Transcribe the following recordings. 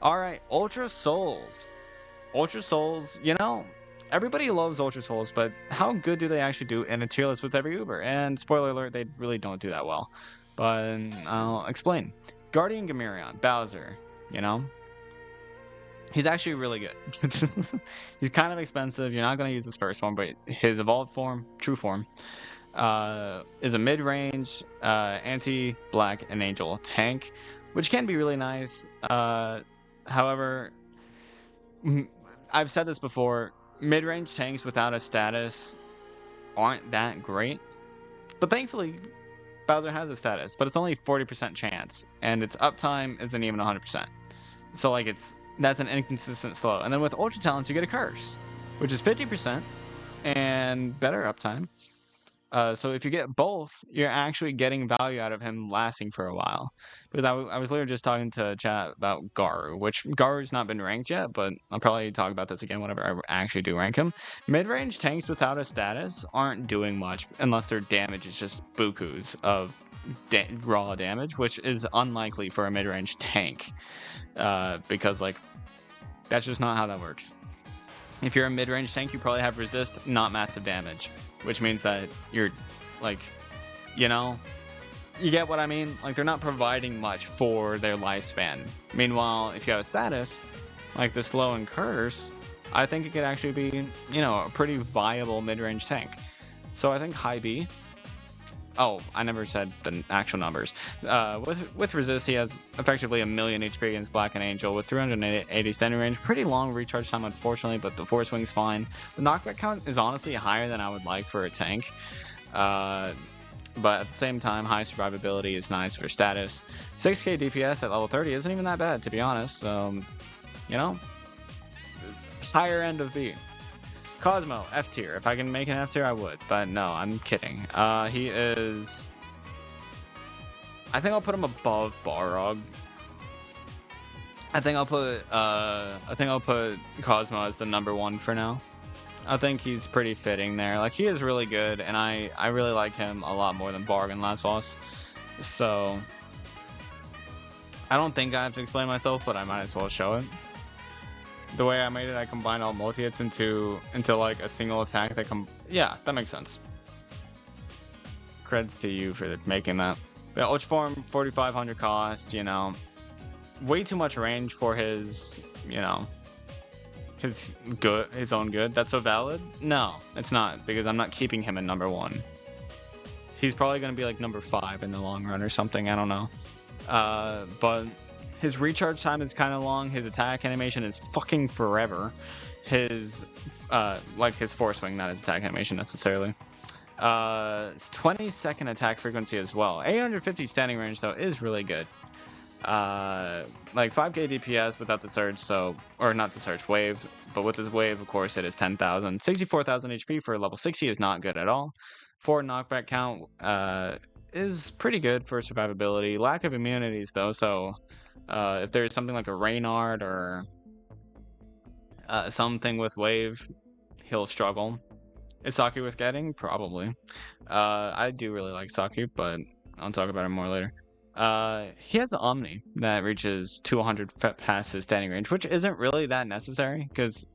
Alright, Ultra Souls. Ultra Souls, you know, everybody loves Ultra Souls, but how good do they actually do in a tier list with every Uber? And spoiler alert, they really don't do that well. But I'll explain. Guardian Gamerion, Bowser, you know? He's actually really good. He's kind of expensive. You're not going to use his first form, but his evolved form, true form, is a mid-range anti-black and angel tank, which can be really nice. However, I've said this before, mid-range tanks without a status aren't that great. But thankfully, Bowser has a status, but it's only 40% chance, and its uptime isn't even 100%. So like that's an inconsistent slow. And then with Ultra Talents, you get a Curse, which is 50% and better uptime. So if you get both, you're actually getting value out of him lasting for a while. Because I was literally just talking to chat about Garu, which Garu's not been ranked yet, but I'll probably talk about this again whenever I actually do rank him. Mid-range tanks without a status aren't doing much unless their damage is just bukus of raw damage, which is unlikely for a mid-range tank. Because like that's just not how that works. If you're a mid-range tank, you probably have resist, not massive damage, which means that you're like, you know, you get what I mean? Like they're not providing much for their lifespan. Meanwhile, if you have a status like the slow and curse, I think it could actually be, you know, a pretty viable mid-range tank. So I think high B. Oh, I never said the actual numbers. With resist, he has effectively 1,000,000 HP against Black and Angel with 380 standing range. Pretty long recharge time, unfortunately, but the force wing's fine. The knockback count is honestly higher than I would like for a tank. But at the same time, high survivability is nice for status. 6k DPS at level 30 isn't even that bad, to be honest. You know, higher end of B. Cosmo, F tier. If I can make an F tier, I would. But no, I'm kidding. He is... I think I'll put him above Balrog. I think I'll put Cosmo as the number 1 for now. I think he's pretty fitting there. Like, he is really good, and I really like him a lot more than Barg and Last Boss. So... I don't think I have to explain myself, but I might as well show it. The way I made it, I combined all multi-hits into like a single attack that yeah, that makes sense. Creds to you for making that. But Ultra Form, 4,500 cost, you know. Way too much range for his, you know, his own good. That's so valid? No, it's not, because I'm not keeping him in number 1. He's probably going to be like number 5 in the long run or something, I don't know. But his recharge time is kind of long. His attack animation is fucking forever. His, like his force swing, not his attack animation necessarily. 20-second attack frequency as well. 850 standing range though is really good. Like 5k DPS without the surge, or not the surge, wave. But with his wave, of course, it is 10,000. 64,000 HP for level 60 is not good at all. 4 knockback count, is pretty good for survivability. Lack of immunities though, so if there's something like a Reynard or something with wave, he'll struggle. Is Saki worth getting? Probably. I do really like Saki, but I'll talk about him more later. He has an Omni that reaches 200 past his standing range, which isn't really that necessary, because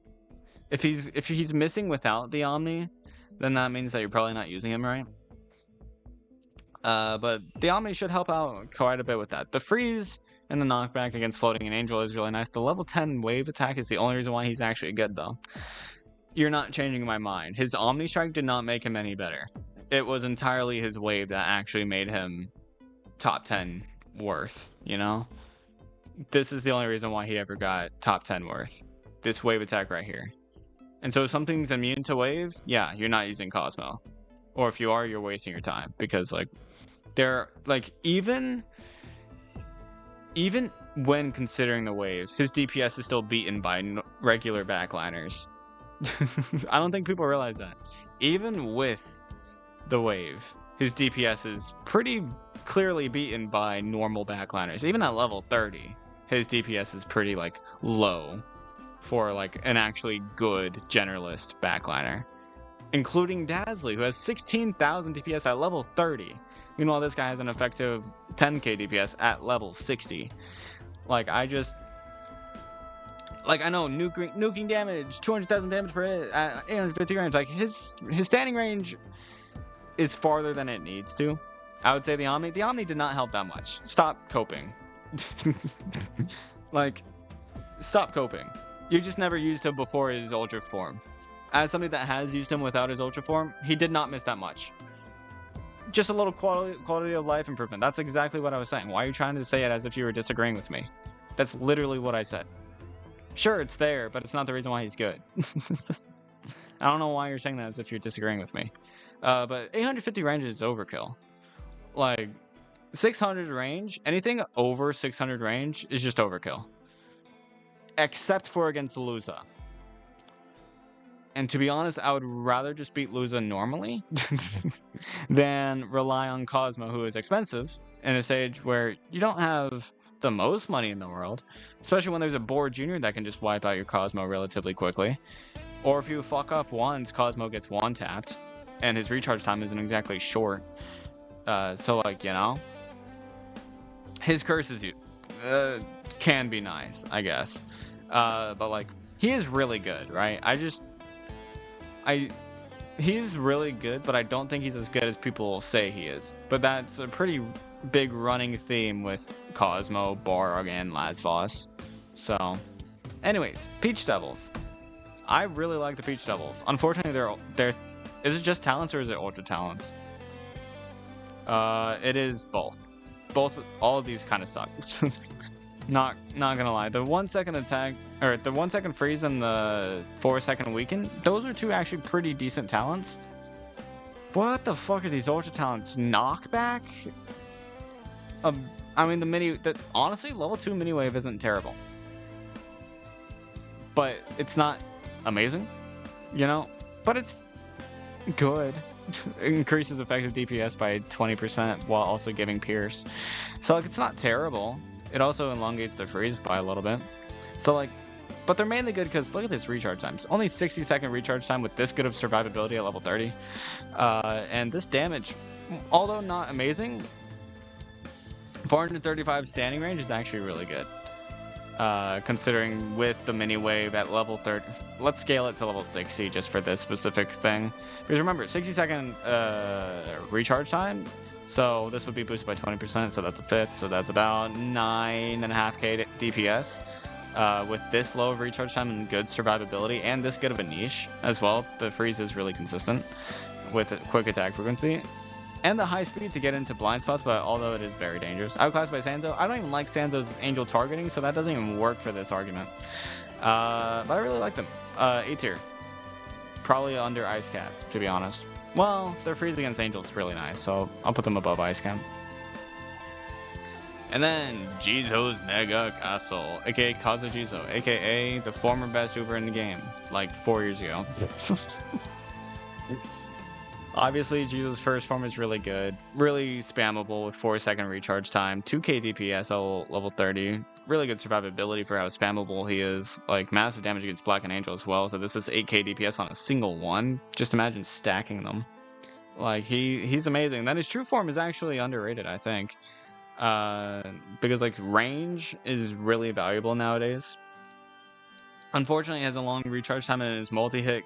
if he's missing without the Omni, then that means that you're probably not using him right. But the Omni should help out quite a bit with that. The freeze and the knockback against Floating and Angel is really nice. The level 10 wave attack is the only reason why he's actually good, though. You're not changing my mind. His Omni Strike did not make him any better. It was entirely his wave that actually made him top 10 worth, you know? This is the only reason why he ever got top 10 worth. This wave attack right here. And so if something's immune to wave, yeah, you're not using Cosmo. Or if you are, you're wasting your time. Because, like, they're, like, even when considering the waves, his DPS is still beaten by regular backliners. I don't think people realize that. Even with the wave, his DPS is pretty clearly beaten by normal backliners. Even at level 30, his DPS is pretty, like, low for, like, an actually good generalist backliner. Including Dazzly, who has 16,000 DPS at level 30. Meanwhile, this guy has an effective 10k DPS at level 60. Like, Like, I know nuking damage, 200,000 damage per hit at 850 range. Like, his standing range is farther than it needs to. I would say the Omni did not help that much. Stop coping. Like, stop coping. You just never used him before his Ultra form. As somebody that has used him without his Ultra form, he did not miss that much. Just a little quality of life improvement. That's exactly what I was saying. Why are you trying to say it as if you were disagreeing with me? That's literally what I said. Sure, it's there, but it's not the reason why he's good. I don't know why you're saying that as if you're disagreeing with me. But 850 range is overkill. Like, 600 range, anything over 600 range is just overkill. Except for against Luza. And to be honest, I would rather just beat Luza normally than rely on Cosmo, who is expensive, in a stage where you don't have the most money in the world, especially when there's a board junior that can just wipe out your Cosmo relatively quickly. Or if you fuck up once, Cosmo gets one tapped, and his recharge time isn't exactly short. So, like, you know, his curses can be nice, I guess. But like, he is really good, right? He's really good, but I don't think he's as good as people say he is. But that's a pretty big running theme with Cosmo, Borg, and Lasvos. So, anyways, Peach Devils. I really like the Peach Devils. Unfortunately, they're is it just talents or is it ultra talents? It is both. All of these kind of suck. Not gonna lie. The 1 second attack, or the 1 second freeze and the 4 second weaken, those are two actually pretty decent talents. What the fuck are these ultra talents? Knockback? I mean, honestly, level 2 mini wave isn't terrible. But it's not amazing, you know? But it's good. It increases effective DPS by 20% while also giving pierce. So, like, it's not terrible. It also elongates the freeze by a little bit. So, like, but they're mainly good because look at this recharge times. Only 60-second recharge time with this good of survivability at level 30. And this damage, although not amazing, 435 standing range is actually really good. Considering with the mini wave at level 30, let's scale it to level 60 just for this specific thing. Because remember, 60-second recharge time. So this would be boosted by 20%, so that's a fifth. So that's about 9.5k DPS. With this low of recharge time and good survivability, and this good of a niche as well, the freeze is really consistent with a quick attack frequency. And the high speed to get into blind spots, but although it is very dangerous. Outclassed by Sanzo. I don't even like Sanzo's angel targeting, so that doesn't even work for this argument. But I really like them. A tier. Probably under Ice Cap, to be honest. Well, their freeze against angel is really nice, so I'll put them above Ice Cap. And then Jizo's Mega Castle, aka Kasa Jizo, aka the former best Uber in the game, like 4 years ago. Obviously, Jizo's first form is really good, really spammable with 4-second recharge time, 2k DPS at level 30, really good survivability for how spammable he is, like massive damage against Black and Angel as well, so this is 8k DPS on a single one. Just imagine stacking them. Like, he's amazing. Then his true form is actually underrated, I think. Because, like, range is really valuable nowadays. Unfortunately, he has a long recharge time, and his multi-hit,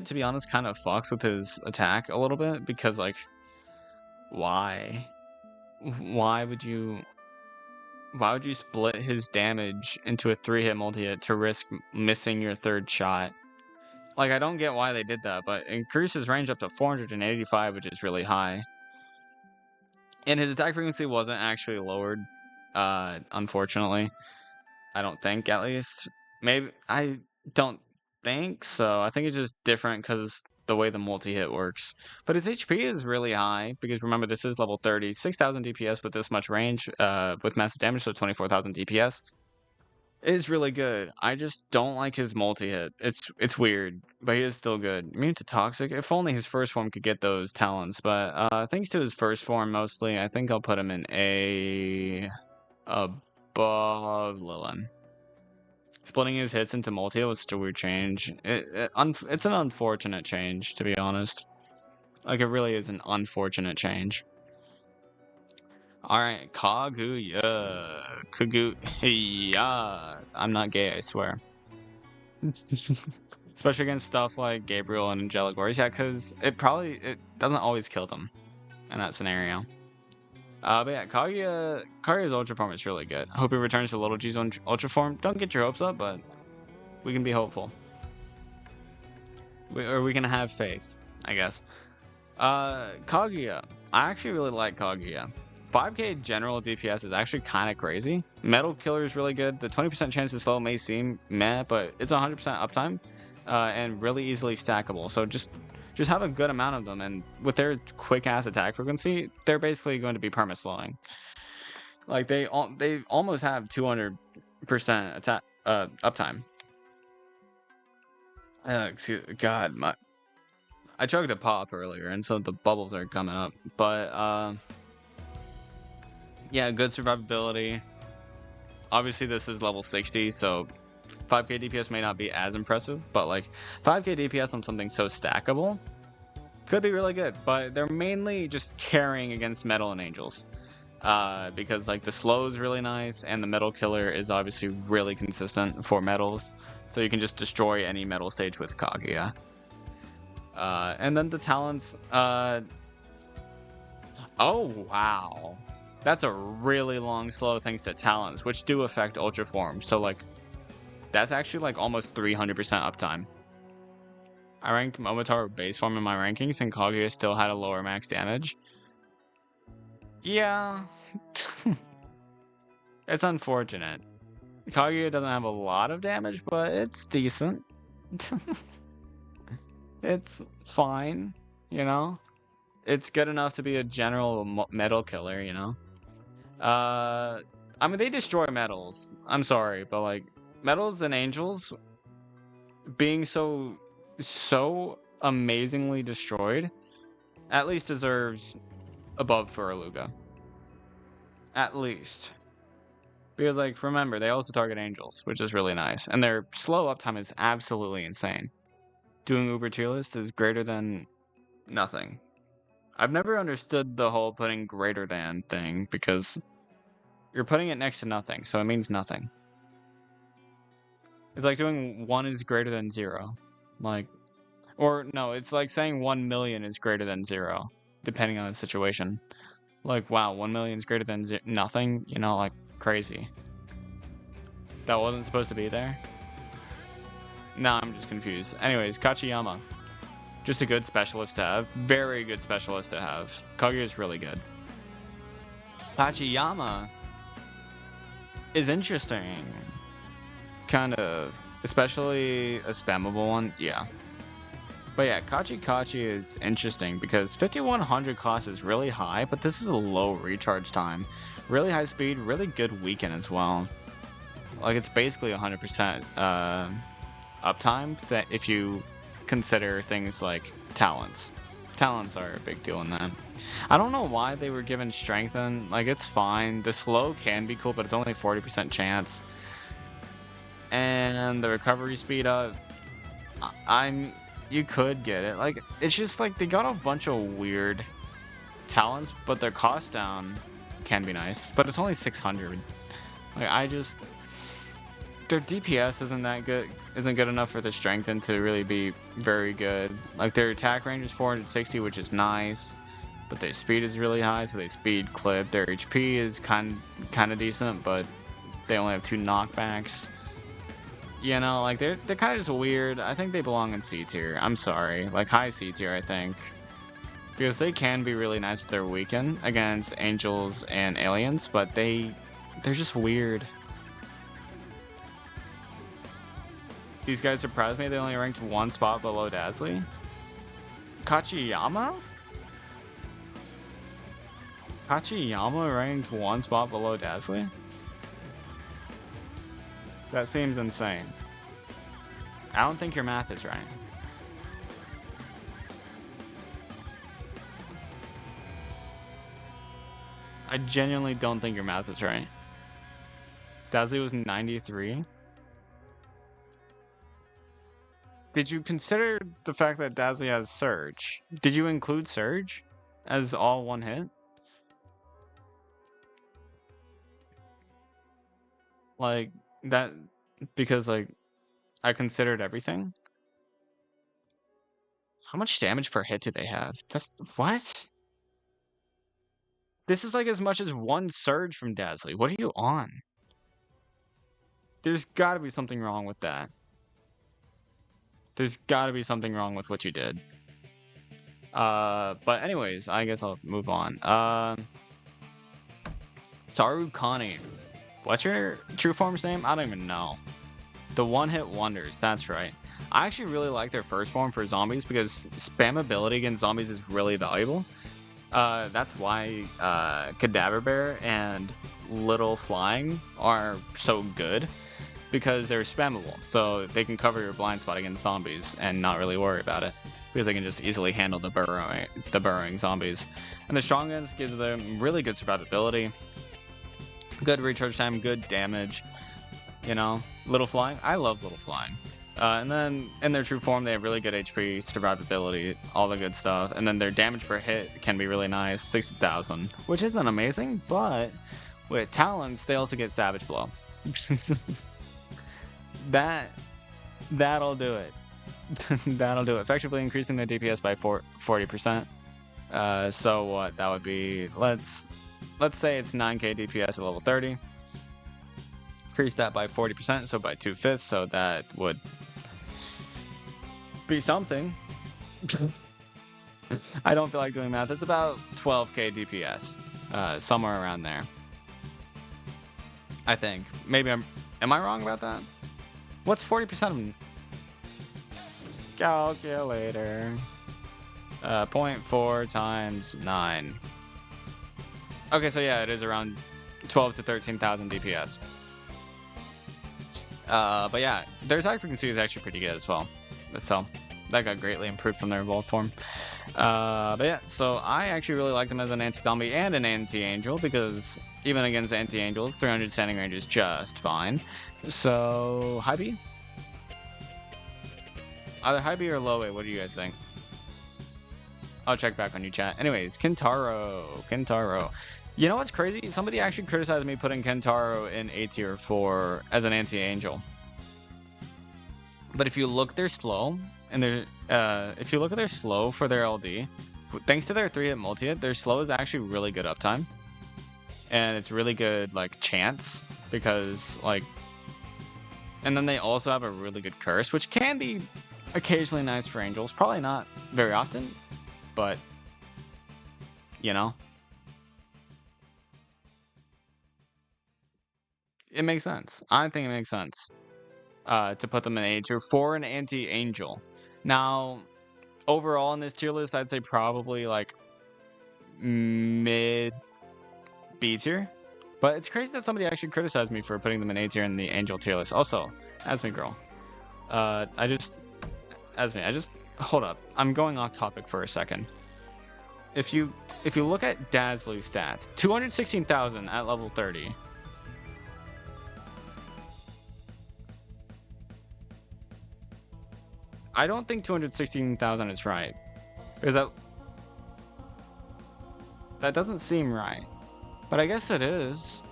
to be honest, kind of fucks with his attack a little bit, because, like, why would you split his damage into a 3-hit multi-hit to risk missing your third shot? Like, I don't get why they did that, but increases range up to 485, which is really high. And his attack frequency wasn't actually lowered, unfortunately. I don't think, at least. Maybe, I don't think so. I think it's just different because the way the multi-hit works. But his HP is really high, because remember, this is level 30. 6,000 DPS with this much range, with massive damage, so 24,000 DPS. Is really good. I just don't like his multi-hit. It's weird, but he is still good. Immune to Toxic. If only his first form could get those talents, but thanks to his first form mostly, I think I'll put him in A above Lilin. Splitting his hits into multi was still a weird change. It's an unfortunate change, to be honest. Like, it really is an unfortunate change. Alright, Kaguya. Kaguya. I'm not gay, I swear. Especially against stuff like Gabriel and Angelic Warriors. Yeah, because it doesn't always kill them in that scenario. But yeah, Kaguya's Ultra Form is really good. I hope he returns to Little G's Ultra Form. Don't get your hopes up, but we can be hopeful. We can have faith, I guess. Kaguya. I actually really like Kaguya. 5k general DPS is actually kind of crazy. Metal Killer is really good. The 20% chance to slow may seem meh, but it's 100% uptime and really easily stackable. So just have a good amount of them, and with their quick ass attack frequency, they're basically going to be perma slowing. Like they almost have 200% attack uptime. God, I chugged a pop earlier, and so the bubbles are coming up. But yeah, good survivability. Obviously, this is level 60, so 5k DPS may not be as impressive, but like 5k DPS on something so stackable could be really good. But they're mainly just carrying against metal and angels. Because like the slow is really nice, and the metal killer is obviously really consistent for metals, so you can just destroy any metal stage with Kaguya. And then the talents. Oh wow, that's a really long slow thanks to talents, which do affect Ultra Form. So like, that's actually like almost 300% uptime. I ranked Momotaro base form in my rankings, and Kaguya still had a lower max damage. Yeah, it's unfortunate. Kaguya doesn't have a lot of damage, but it's decent. It's fine, you know? It's good enough to be a general metal killer, you know? I mean, they destroy metals. I'm sorry, but like, metals and angels being so amazingly destroyed at least deserves above for Aluga. At least. Because, like, remember, they also target angels, which is really nice. And their slow uptime is absolutely insane. Doing Uber tier list is greater than nothing. I've never understood the whole putting greater than thing, because you're putting it next to nothing, so it means nothing. It's like doing 1 is greater than 0. Like, or no, it's like saying 1 million is greater than 0, depending on the situation. Like, wow, 1 million is greater than nothing, you know, like, crazy. That wasn't supposed to be there? Nah, I'm just confused. Anyways, Kachiyama. Just a good specialist to have. Very good specialist to have. Kaguya is really good. Kachiyama is interesting. Kind of. Especially a spammable one. Yeah. But yeah, Kachi-Kachi is interesting because 5100 cost is really high, but this is a low recharge time. Really high speed, really good weaken as well. Like, it's basically 100% uptime that if you consider things like talents. Talents are a big deal in that. I don't know why they were given strengthen. Like, it's fine. The slow can be cool, but it's only 40% chance. And the recovery speed up, you could get it. Like, it's just like they got a bunch of weird talents, but their cost down can be nice. But it's only 600. Like, their DPS isn't good enough for the strengthen to really be very good. Like, their attack range is 460, which is nice, but their speed is really high, so they speed clip. Their HP is kind of decent, but they only have 2 knockbacks. You know, like, they're kind of just weird. I think they belong in C tier. I'm sorry. Like, high C tier, I think. Because they can be really nice with their weaken against angels and aliens, but they're just weird. These guys surprised me. They only ranked 1 spot below Dazzly. Kachiyama? Kachiyama ranked 1 spot below Dazzly? That seems insane. I don't think your math is right. I genuinely don't think your math is right. Dazzly was 93. Did you consider the fact that Dazzly has Surge? Did you include Surge as all 1 hit? Like, that, because, like, I considered everything. How much damage per hit do they have? That's, what? This is like as much as one surge from Dazzly. What are you on? There's gotta be something wrong with that. There's gotta be something wrong with what you did. But anyways, I guess I'll move on. Sarukani. What's your true form's name? I don't even know. The one-hit wonders, that's right. I actually really like their first form for zombies because spammability against zombies is really valuable. That's why Cadaver Bear and Little Flying are so good, because they're spammable, so they can cover your blind spot against zombies and not really worry about it, because they can just easily handle the burrowing zombies. And the Strong Guns gives them really good survivability, good recharge time, good damage. You know, Little Flying, I love Little Flying. And then in their true form, they have really good HP, survivability, all the good stuff. And then their damage per hit can be really nice, 60,000, which isn't amazing, but with talents, they also get Savage Blow. That'll do it. That'll do it. Effectively increasing their DPS by 40%. So what? That would be, let's say it's 9k DPS at level 30. Increase that by 40%, so by 2/5, so that would be something. I don't feel like doing math. It's about 12k DPS, somewhere around there. I think. Maybe am I wrong about that? What's 40% of them? Calculator. 0.4 times 9. Okay, so yeah, it is around 12 to 13,000 DPS. But yeah, their attack frequency is actually pretty good as well. So that got greatly improved from their evolved form. But yeah, so I actually really like them as an anti-zombie and an anti-angel, because even against anti-angels, 300 standing range is just fine. So, high B? Either high B or low A, what do you guys think? I'll check back on you, chat. Anyways, Kentaro. You know what's crazy? Somebody actually criticized me putting Kentaro in A tier for as an anti-angel. But if you look their slow, and if you look at their slow for their LD, thanks to their 3-hit multi-hit, their slow is actually really good uptime. And it's really good, like, chance, because, like... And then they also have a really good curse, which can be occasionally nice for angels. Probably not very often, but, you know. It makes sense. I think it makes sense to put them in A tier for an anti-angel. Now, overall in this tier list, I'd say probably like mid B tier. But it's crazy that somebody actually criticized me for putting them in A tier in the angel tier list. Also, Asmi girl, hold up. I'm going off topic for a second. If you look at Dazzly's stats, 216,000 at level 30. I don't think 216,000 is right, because that doesn't seem right, but I guess it is.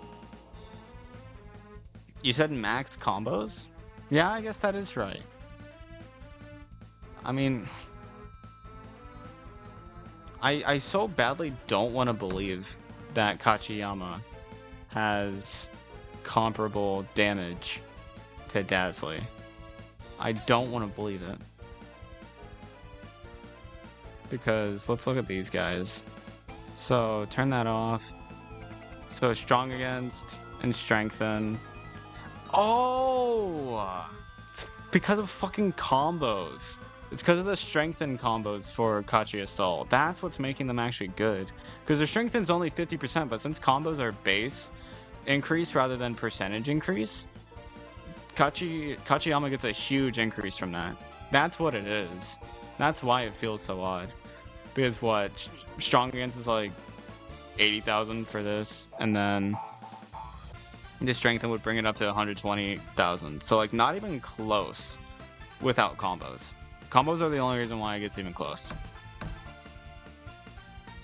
You said max combos? Yeah, I guess that is right. I mean, I so badly don't want to believe that Kachiyama has comparable damage to Dazzly. I don't want to believe it. Because let's look at these guys. So turn that off. So strong against and strengthen. Oh, it's because of fucking combos. It's because of the strengthen combos for Kachi Assault. That's what's making them actually good. Because their strengthen's only 50%, but since combos are base increase rather than percentage increase, Kachiyama gets a huge increase from that. That's what it is. That's why it feels so odd. Because what? Strong against is like 80,000 for this, and then the strengthen would bring it up to 120,000. So like not even close without combos. Combos are the only reason why it gets even close.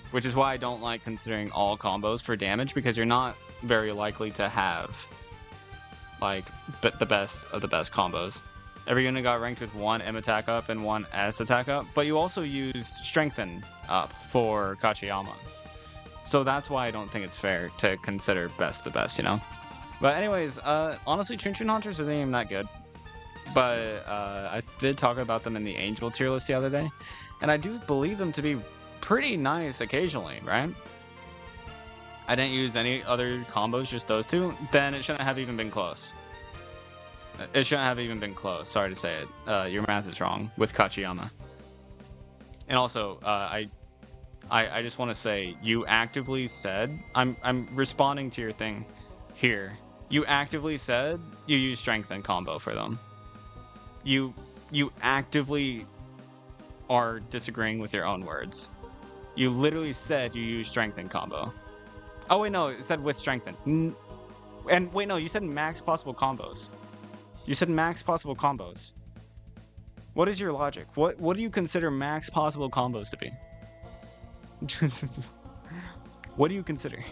Which is why I don't like considering all combos for damage, because you're not very likely to have like the best of the best combos. Every unit got ranked with 1 M attack up and 1 S attack up, but you also used Strengthen up for Kachiyama. So that's why I don't think it's fair to consider best the best, you know? But anyways, honestly, Chinui Launchers isn't even that good. But I did talk about them in the Angel tier list the other day, and I do believe them to be pretty nice occasionally, right? I didn't use any other combos, just those two, then it shouldn't have even been close. It shouldn't have even been close. Sorry to say it. Your math is wrong with Kachiyama. And also, I just want to say, you actively said, I'm responding to your thing here. You actively said you use Strengthen combo for them. You actively are disagreeing with your own words. You literally said you use Strengthen combo. Oh wait, no, it said with Strengthen. And wait, no, you said max possible combos. You said max possible combos. What is your logic? What do you consider max possible combos to be? What do you consider?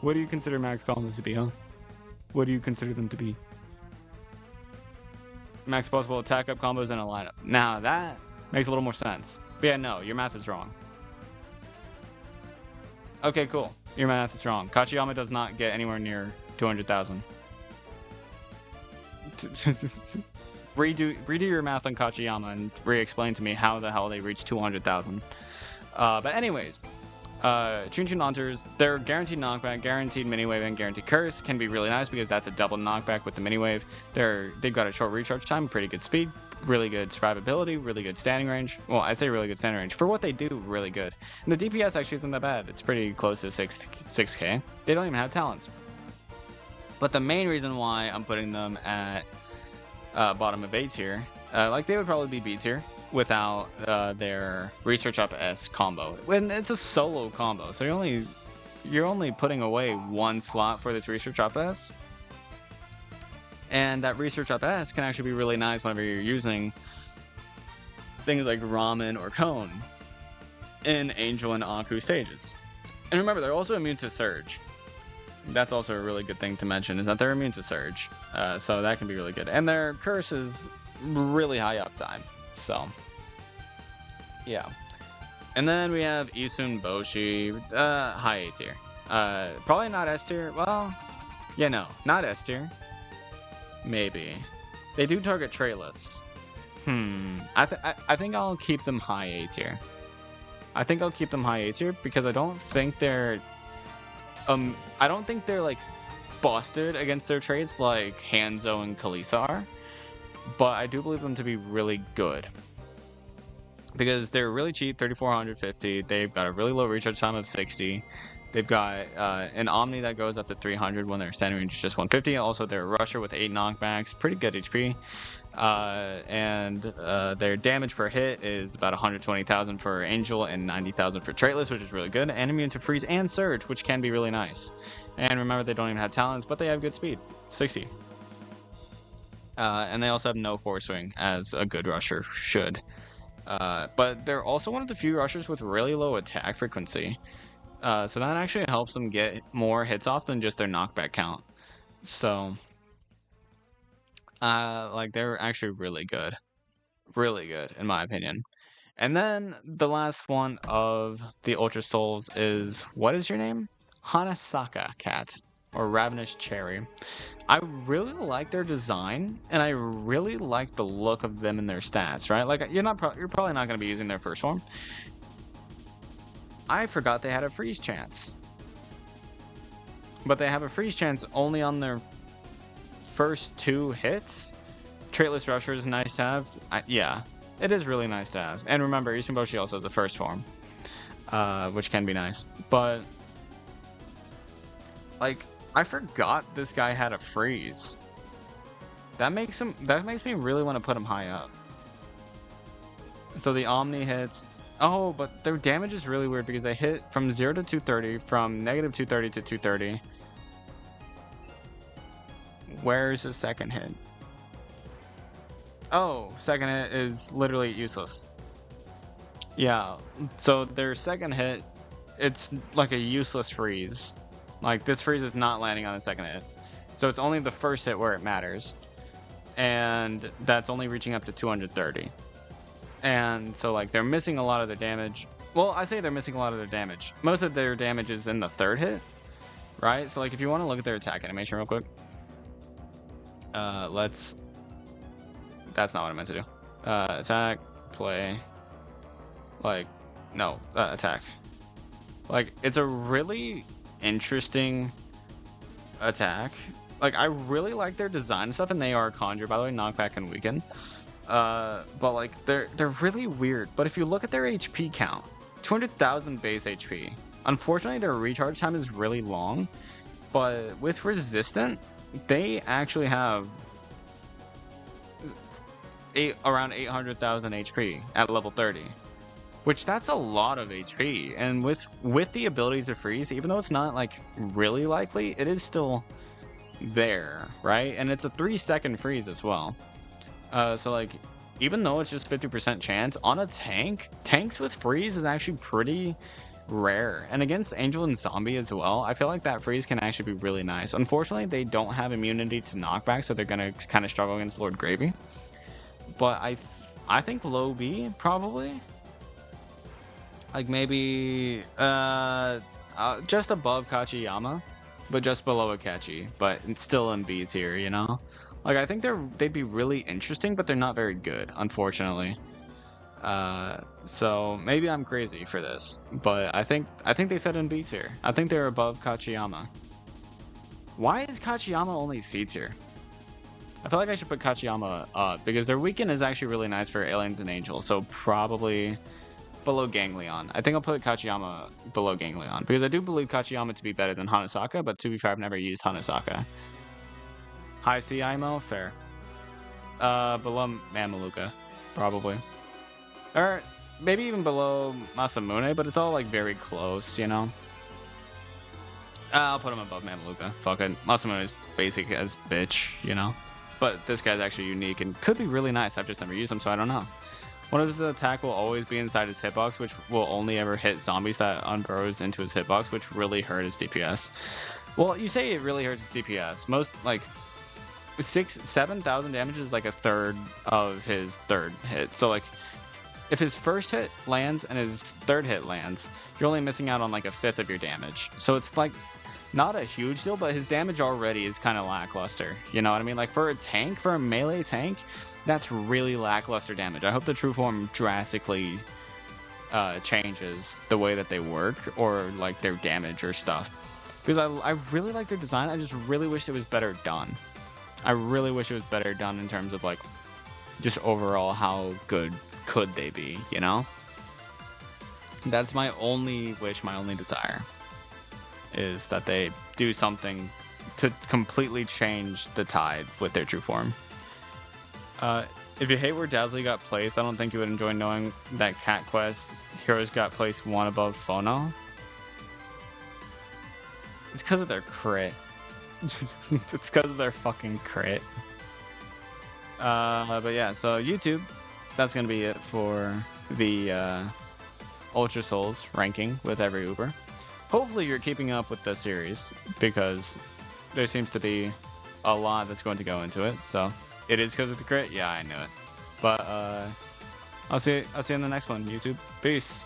What do you consider max combos to be, huh? What do you consider them to be? Max possible attack up combos in a lineup. Now that makes a little more sense. But yeah, no, your math is wrong. Okay, cool. Your math is wrong. Kachiyama does not get anywhere near 200,000. Redo your math on Kachiyama and re-explain to me how the hell they reached 200,000. But anyways, Chinui Launchers, they're guaranteed knockback, guaranteed mini wave, and guaranteed curse. Can be really nice because that's a double knockback with the mini wave. They've got a short recharge time, pretty good speed, really good survivability, really good standing range. Well, I say really good standing range. For what they do, really good. And the DPS actually isn't that bad. It's pretty close to 6k. They don't even have talents. But the main reason why I'm putting them at bottom of A tier, like they would probably be B tier without their Research Up S combo. When it's a solo combo, so you're only putting away 1 slot for this Research Up S. And that Research Up S can actually be really nice whenever you're using things like Ramen or Cone in Angel and Aku stages. And remember, they're also immune to Surge. That's also a really good thing to mention, is that they're immune to Surge. So that can be really good. And their curse is really high uptime. So, yeah. And then we have Isun Boshi, high A tier. Probably not S tier. Well, yeah, no, not S tier. Maybe. They do target tierlists. I think I'll keep them high A tier. I think I'll keep them high A tier because I don't think they're like busted against their traits like Hanzo and Kalisa are, but I do believe them to be really good because they're really cheap, 3,450. They've got a really low recharge time of 60. They've got an Omni that goes up to 300 when their standing range is just 150. Also, they're a Rusher with 8 knockbacks, pretty good HP. And their damage per hit is about 120,000 for Angel and 90,000 for Traitless, which is really good. And immune to Freeze and Surge, which can be really nice. And remember, they don't even have talents, but they have good speed, 60. And they also have no Force Swing, as a good Rusher should. But they're also one of the few Rushers with really low attack frequency. So that actually helps them get more hits off than just their knockback count. So, like, they're actually really good in my opinion. And then the last one of the Ultra Souls is, what is your name? Hanasaka Cat, or Ravenous Cherry. I really like their design, and I really like the look of them and their stats, right? Like, you're probably not going to be using their first form. I forgot they had a freeze chance. But they have a freeze chance only on their first 2 hits. Traitless Rusher is nice to have. Yeah, it is really nice to have. And remember, Isunboshi also has a first form, which can be nice. But, like, I forgot this guy had a freeze. That makes me really want to put him high up. So the Omni hits. Oh, but their damage is really weird because they hit from 0 to 230, from negative 230 to 230. Where's the second hit? Oh, second hit is literally useless. Yeah, so their second hit, it's like a useless freeze. Like, this freeze is not landing on the second hit. So it's only the first hit where it matters. And that's only reaching up to 230. And so, like, they're missing a lot of their damage. Well, I say they're missing a lot of their damage. Most of their damage is in the third hit, right? So, like, if you want to look at their attack animation real quick. That's not what I meant to do. Attack, play. Like, no, attack. Like, it's a really interesting attack. Like, I really like their design stuff, and they are Conjure, by the way, knockback and weaken. But like, they're really weird. But if you look at their HP count, 200,000 base HP. Unfortunately, their recharge time is really long, but with resistant, they actually have around 800,000 HP at level 30. Which that's a lot of HP, and with the ability to freeze, even though it's not like really likely, it is still there, right? And it's a 3-second freeze as well. So like, even though it's just 50% chance on a tank, tanks with freeze is actually pretty rare. And against Angel and Zombie as well, I feel like that freeze can actually be really nice. Unfortunately, they don't have immunity to knockback, so they're gonna kind of struggle against Lord Gravy. But I think low B probably. Like maybe just above Kachiyama, but just below Akechi, but it's still in B tier, you know? Like, I think they'd be really interesting, but they're not very good, unfortunately. So maybe I'm crazy for this, but I think they fit in B tier. I think they're above Kachiyama. Why is Kachiyama only C tier? I feel like I should put Kachiyama up because their weekend is actually really nice for Aliens and Angels, so probably below Ganglion. I think I'll put Kachiyama below Ganglion because I do believe Kachiyama to be better than Hanasaka, but to be fair, I've never used Hanasaka. High C IMO? Fair. Below Mamaluka, probably. Or maybe even below Masamune, but it's all like very close, you know? I'll put him above Mamaluka. Fuck it. Masamune is basic as bitch, you know? But this guy's actually unique and could be really nice. I've just never used him, so I don't know. One of his attack will always be inside his hitbox, which will only ever hit zombies that unburrows into his hitbox, which really hurt his DPS. Well, you say it really hurts his DPS. Most, like, 7,000 damage is like a third of his third hit. So, like, if his first hit lands and his third hit lands, you're only missing out on like a fifth of your damage. So it's like not a huge deal, but his damage already is kind of lackluster. You know what I mean? Like for a tank, for a melee tank, that's really lackluster damage. I hope the true form drastically changes the way that they work or like their damage or stuff. Because I really like their design. I just really wish it was better done. I really wish it was better done in terms of like just overall how good could they be, you know? That's my only wish, my only desire, is that they do something to completely change the tide with their true form. If you hate where Dazzly got placed, I don't think you would enjoy knowing that Cat Quest heroes got placed one above Phono. It's because of their crit. It's because of their fucking crit. But yeah, so YouTube, that's gonna be it for the Ultra Souls ranking with every Uber. Hopefully you're keeping up with the series because there seems to be a lot that's going to go into it. So it is because of the crit. Yeah, I knew it. But I'll see you in the next one. YouTube, peace.